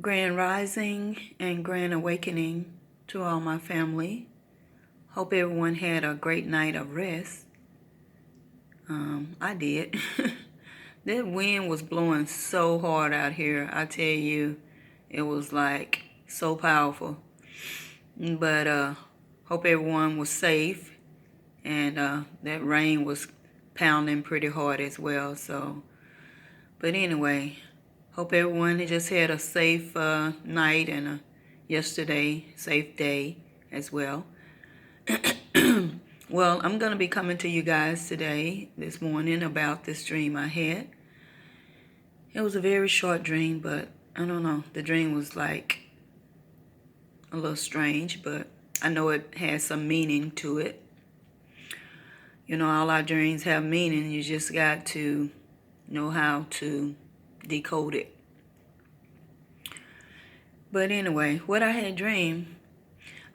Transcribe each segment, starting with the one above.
Grand Rising and Grand Awakening to all my family. Hope everyone had a great night of rest. I did. That wind was blowing so hard out here. I tell you, it was like so powerful. But hope everyone was safe, and that rain was pounding pretty hard as well. But anyway, hope everyone just had a safe night and yesterday safe day as well. Well, I'm going to be coming to you guys this morning, about this dream I had. It was a very short dream, but I don't know. The dream was like a little strange, but I know it has some meaning to it. You know, all our dreams have meaning. You just got to know how to decode it. But anyway, what I had dreamed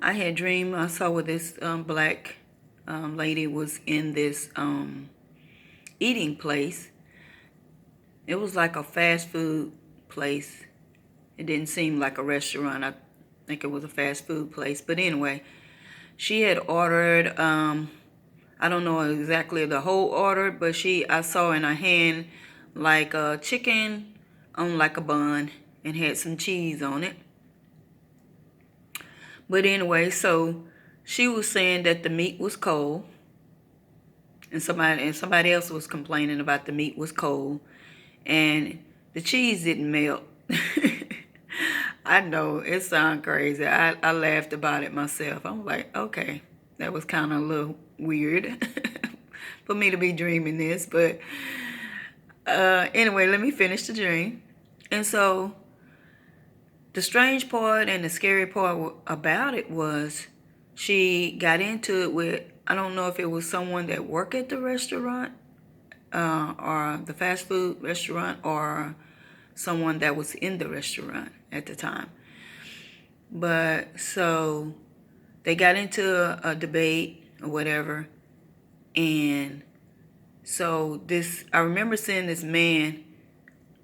I saw where this black lady was in this eating place. It was like a fast food place. It didn't seem like a restaurant. I think it was a fast food place. But anyway, she had ordered, I don't know exactly the whole order, but I saw in her hand like a chicken on like a bun and had some cheese on it. But anyway, so she was saying that the meat was cold, and somebody else was complaining about the meat was cold, and the cheese didn't melt. I know it sounds crazy. I laughed about it myself. I'm like, okay, that was kind of a little weird for me to be dreaming this. But anyway, let me finish the dream. And so the strange part and the scary part about it was she got into it with, I don't know if it was someone that worked at the restaurant or the fast food restaurant, or someone that was in the restaurant at the time. But so they got into a debate or whatever. And so I remember seeing this man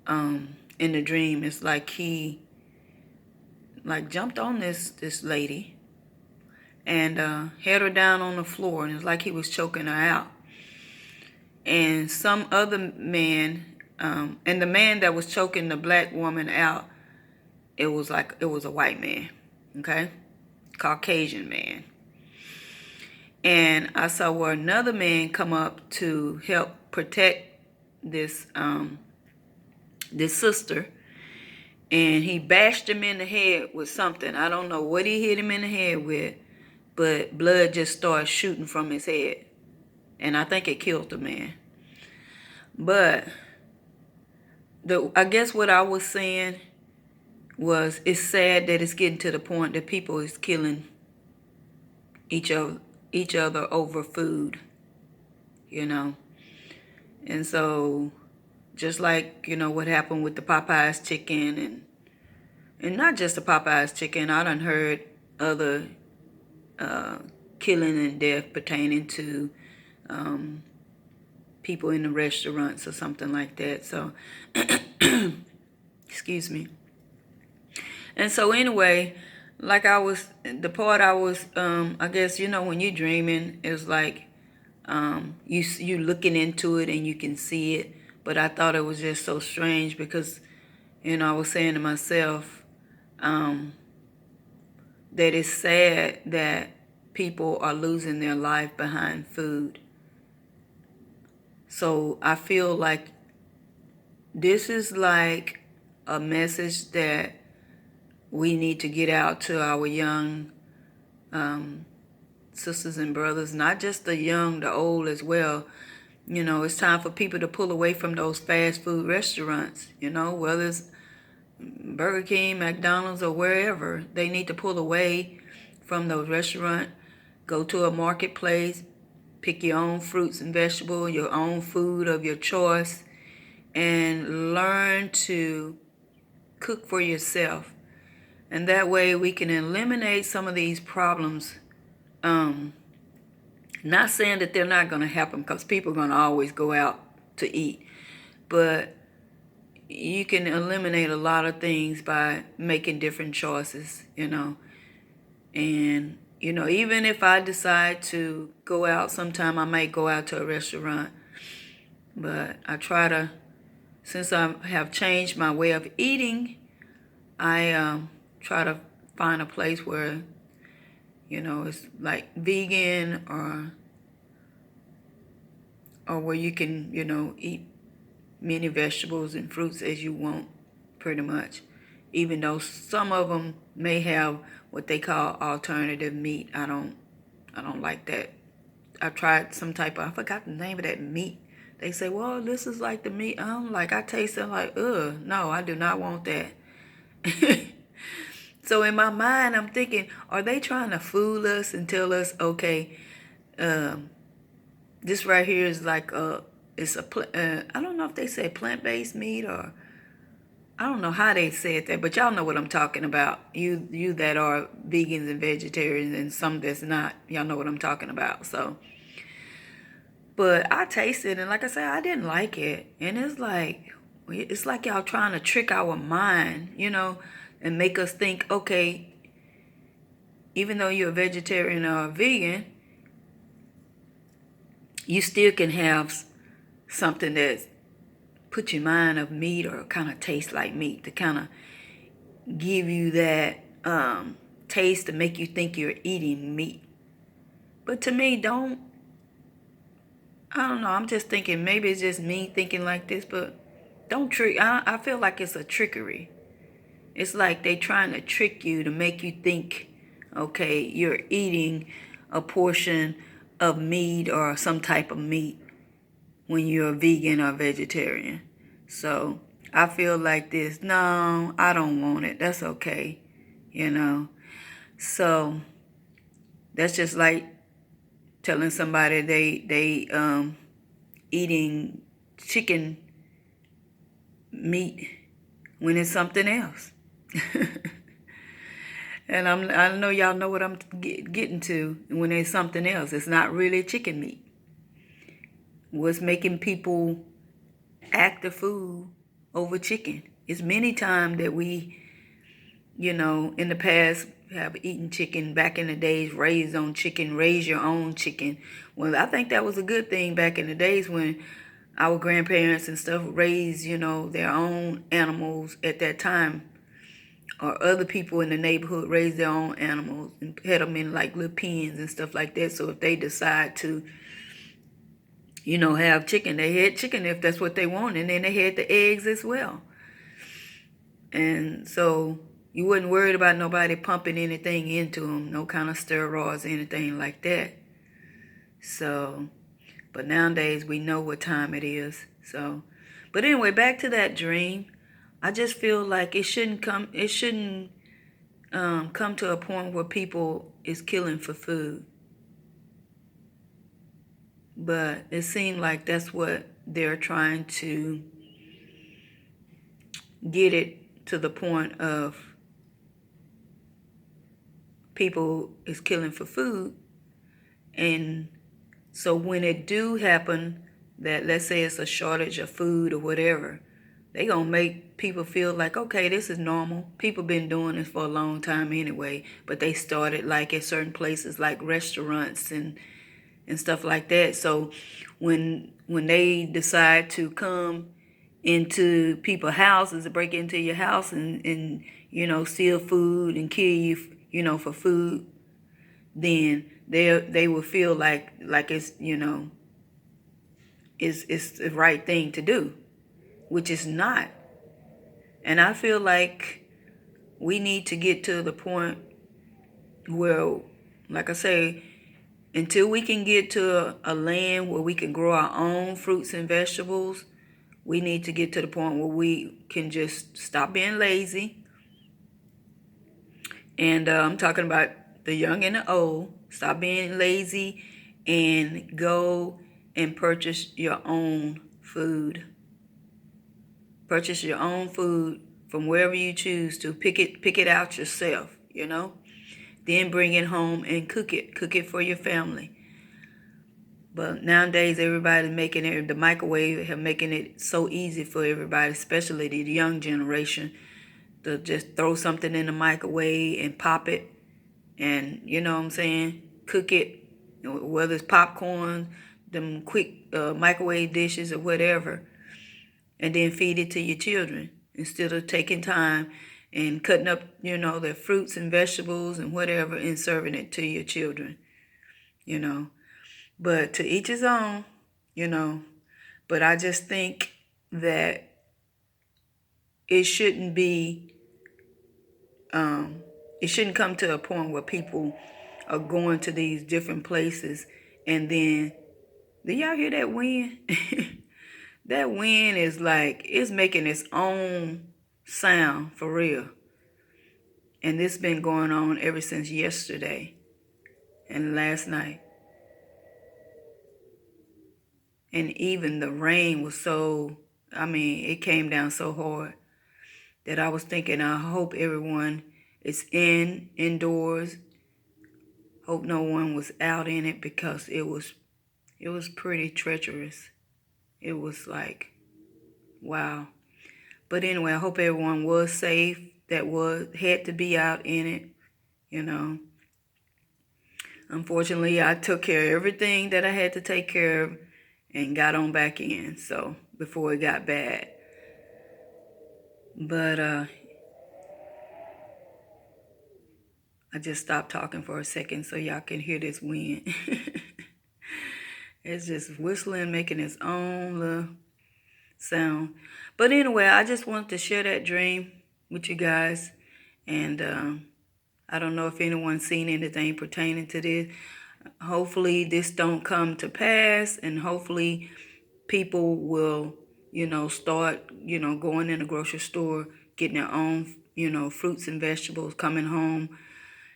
in the dream. It's like he jumped on this lady and had her down on the floor, and it's like he was choking her out. And some other man, and the man that was choking the black woman out, it was a white man, okay, Caucasian man. And I saw where another man come up to help protect this sister, and he bashed him in the head with something. I don't know what he hit him in the head with, but blood just started shooting from his head, and I think it killed the man. But I guess what I was saying was, it's sad that it's getting to the point that people is killing each other over food, you know. And so just like, what happened with the Popeyes chicken, and not just the Popeyes chicken, I done heard other killing and death pertaining to people in the restaurants or something like that. So excuse me. And so anyway, like the part I was, I guess, when you're dreaming, it's like you looking into it and you can see it. But I thought it was just so strange because, I was saying to myself that it's sad that people are losing their life behind food. So I feel like this is like a message that we need to get out to our young sisters and brothers, not just the young, the old as well. It's time for people to pull away from those fast food restaurants, whether it's Burger King, McDonald's, or wherever. They need to pull away from those restaurants, go to a marketplace, pick your own fruits and vegetables, your own food of your choice, and learn to cook for yourself. And that way we can eliminate some of these problems. Not saying that they're not going to happen, because people are going to always go out to eat. But you can eliminate a lot of things by making different choices, And, even if I decide to go out sometime, I might go out to a restaurant. But I try to, since I have changed my way of eating, I try to find a place where, it's like vegan or where you can, eat many vegetables and fruits as you want, pretty much. Even though some of them may have what they call alternative meat, I don't like that. I tried some type of, I forgot the name of that meat. They say, well, this is like the meat. I'm like, I taste it like, ugh, no, I do not want that. So in my mind, I'm thinking, are they trying to fool us and tell us, okay, this right here is like I don't know if they say plant-based meat, or I don't know how they said that, but y'all know what I'm talking about. You that are vegans and vegetarians, and some that's not, y'all know what I'm talking about. So, but I tasted, and like I said, I didn't like it, and it's like y'all trying to trick our mind, and make us think, okay, even though you're a vegetarian or a vegan, you still can have something that put your mind of meat or kind of taste like meat, to kind of give you that taste to make you think you're eating meat. But to me, I don't know, I'm just thinking, maybe it's just me thinking like this, but don't trick. I feel like it's a trickery. It's like they trying to trick you to make you think, okay, you're eating a portion of meat or some type of meat when you're a vegan or vegetarian. So I feel like this. No, I don't want it. That's okay. So that's just like telling somebody they eating chicken meat when it's something else. And I know y'all know what I'm getting to. When it's something else, it's not really chicken meat. What's making people act the food over chicken? It's many times that we, in the past have eaten chicken. Back in the days, raised on chicken, raise your own chicken. Well, I think that was a good thing back in the days when our grandparents and stuff raised, their own animals at that time. Or other people in the neighborhood raised their own animals and had them in like little pens and stuff like that. So if they decide to, have chicken, they had chicken if that's what they want. And then they had the eggs as well. And so you wasn't worried about nobody pumping anything into them, no kind of steroids or anything like that. So, but nowadays we know what time it is. So, but anyway, back to that dream. I just feel like it shouldn't come to a point where people is killing for food. But it seemed like that's what they're trying to get it to, the point of people is killing for food. And so when it do happen, that let's say it's a shortage of food or whatever, they gonna make people feel like, okay, this is normal. People been doing this for a long time anyway. But they started like at certain places like restaurants and stuff like that. So when they decide to come into people's houses, to break into your house and steal food and kill you, for food, then they will feel like it's it's the right thing to do, which is not. And I feel like we need to get to the point where, like I say, until we can get to a land where we can grow our own fruits and vegetables, we need to get to the point where we can just stop being lazy. And I'm talking about the young and the old. Stop being lazy and go and purchase your own food. Purchase your own food from wherever you choose to. Pick it out yourself, Then bring it home and cook it. Cook it for your family. But nowadays, everybody's making it, the microwave have making it so easy for everybody, especially the young generation, to just throw something in the microwave and pop it, and you know what I'm saying, cook it, whether it's popcorn, them quick microwave dishes or whatever, and then feed it to your children instead of taking time and cutting up, their fruits and vegetables and whatever and serving it to your children, you know. But to each his own, you know. But I just think that it shouldn't be, it shouldn't come to a point where people are going to these different places and then, do y'all hear that wind? That wind is like, it's making its own sound for real. And this been going on ever since yesterday and last night. And even the rain was so, it came down so hard that I was thinking, I hope everyone is indoors. Hope no one was out in it, because it was pretty treacherous. It was like, wow. But anyway, I hope everyone was safe that had to be out in it, you know. Unfortunately, I took care of everything that I had to take care of and got on back in, so before it got bad. But I just stopped talking for a second so y'all can hear this wind. It's just whistling, making its own little sound. But anyway, I just wanted to share that dream with you guys. And I don't know if anyone's seen anything pertaining to this. Hopefully this don't come to pass, and hopefully people will, start, going in the grocery store, getting their own, fruits and vegetables, coming home.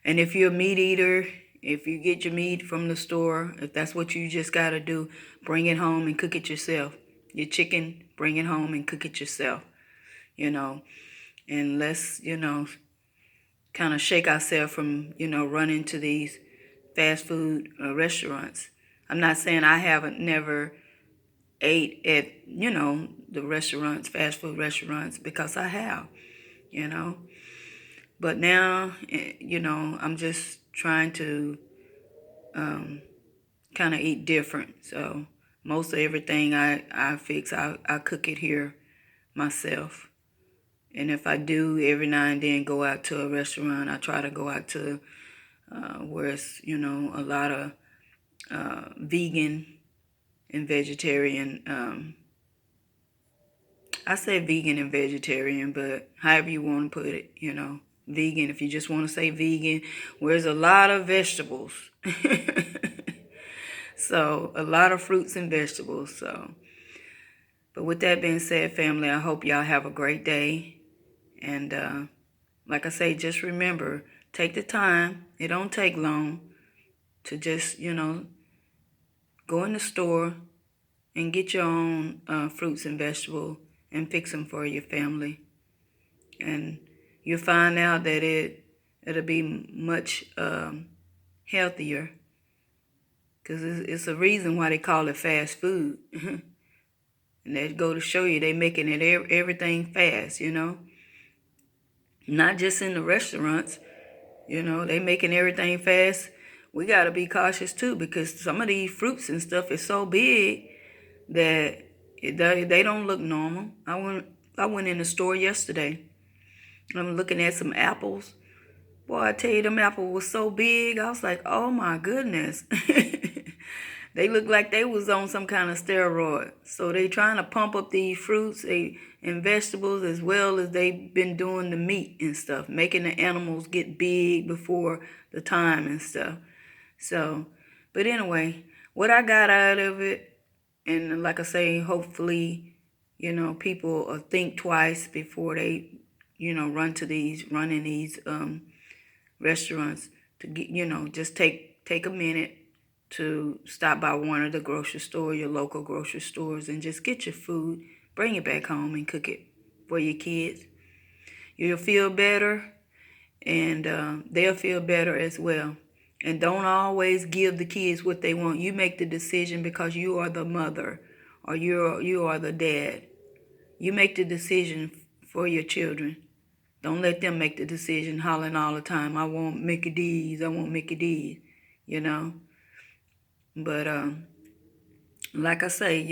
And if you're a meat eater, if you get your meat from the store, if that's what you just got to do, bring it home and cook it yourself. Your chicken, bring it home and cook it yourself, and let's, kind of shake ourselves from, running to these fast food restaurants. I'm not saying I haven't never ate at, the restaurants, fast food restaurants, because I have, But now, I'm just trying to kind of eat different. So most of everything I fix, I cook it here myself. And if I do every now and then go out to a restaurant, I try to go out to where it's, a lot of vegan and vegetarian. I say vegan and vegetarian, but however you want to put it, vegan, if you just want to say vegan, where there's a lot of vegetables. So a lot of fruits and vegetables. So, but with that being said, family, I hope y'all have a great day. And like I say, just remember, take the time. It don't take long to just, go in the store and get your own fruits and vegetables and fix them for your family. And you'll find out that it'll be much healthier, because it's a reason why they call it fast food. And they go to show you they making it everything fast, Not just in the restaurants, they making everything fast. We got to be cautious too, because some of these fruits and stuff is so big that they don't look normal. I went in the store yesterday. I'm looking at some apples. Boy, I tell you, them apples was so big. I was like, oh my goodness. They look like they was on some kind of steroid. So they trying to pump up these fruits and vegetables, as well as they've been doing the meat and stuff, making the animals get big before the time and stuff. So, but anyway, what I got out of it, and like I say, hopefully, people think twice before they, run in these restaurants to get, just take a minute to stop by one of the grocery store, your local grocery stores, and just get your food, bring it back home and cook it for your kids. You'll feel better, and they'll feel better as well. And don't always give the kids what they want. You make the decision because you are the mother or you are the dad. You make the decision for your children. Don't let them make the decision hollering all the time, I want Mickey D's, I want Mickey D's, you know. But like I say,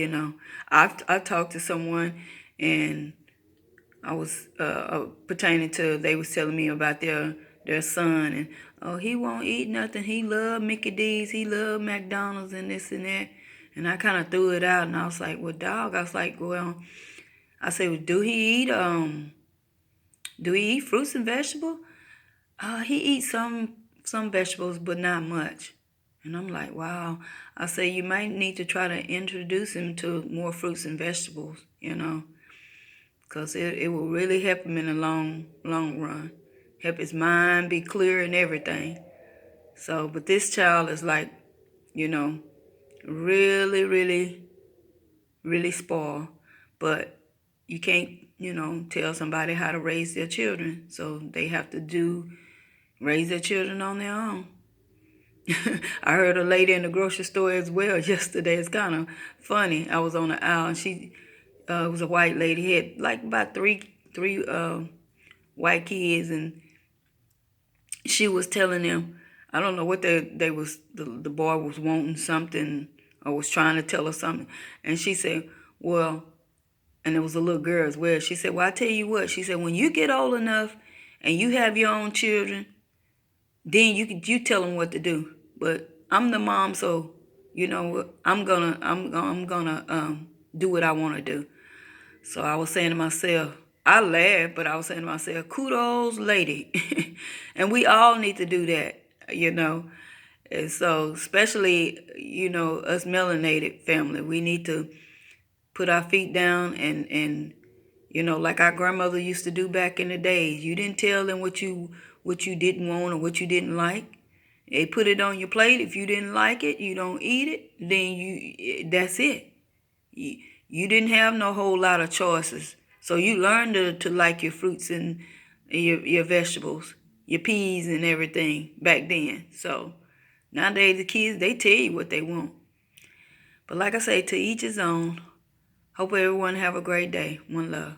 I talked to someone and I was pertaining to, they was telling me about their son, and oh, he won't eat nothing. He love Mickey D's, he love McDonald's and this and that. And I kind of threw it out, and I was like, well, dog, I was like, well, I said, well, do he eat fruits and vegetables? He eats some vegetables, but not much. And I'm like, wow. I say you might need to try to introduce him to more fruits and vegetables, because it will really help him in the long run. Help his mind be clear and everything. So, but this child is like, really, really, really spoiled. But you can't, tell somebody how to raise their children. So they have to raise their children on their own. I heard a lady in the grocery store as well yesterday. It's kind of funny. I was on the aisle, and she was a white lady. Had like about three white kids, and she was telling them, I don't know what they was. The boy was wanting something or was trying to tell her something, and she said, well, and it was a little girl as well. She said, well, I tell you what. She said, when you get old enough and you have your own children, then you tell them what to do. But I'm the mom, so I'm gonna do what I want to do. So I was saying to myself, I laughed, but I was saying to myself, kudos, lady. And we all need to do that. And so, especially, us melanated family, we need to put our feet down and like our grandmother used to do back in the days. You didn't tell them what you didn't want or what you didn't like. They put it on your plate. If you didn't like it, you don't eat it, then that's it. You didn't have no whole lot of choices. So you learned to like your fruits and your vegetables, your peas and everything back then. So nowadays the kids, they tell you what they want. But like I say, to each his own. Hope everyone have a great day. One love.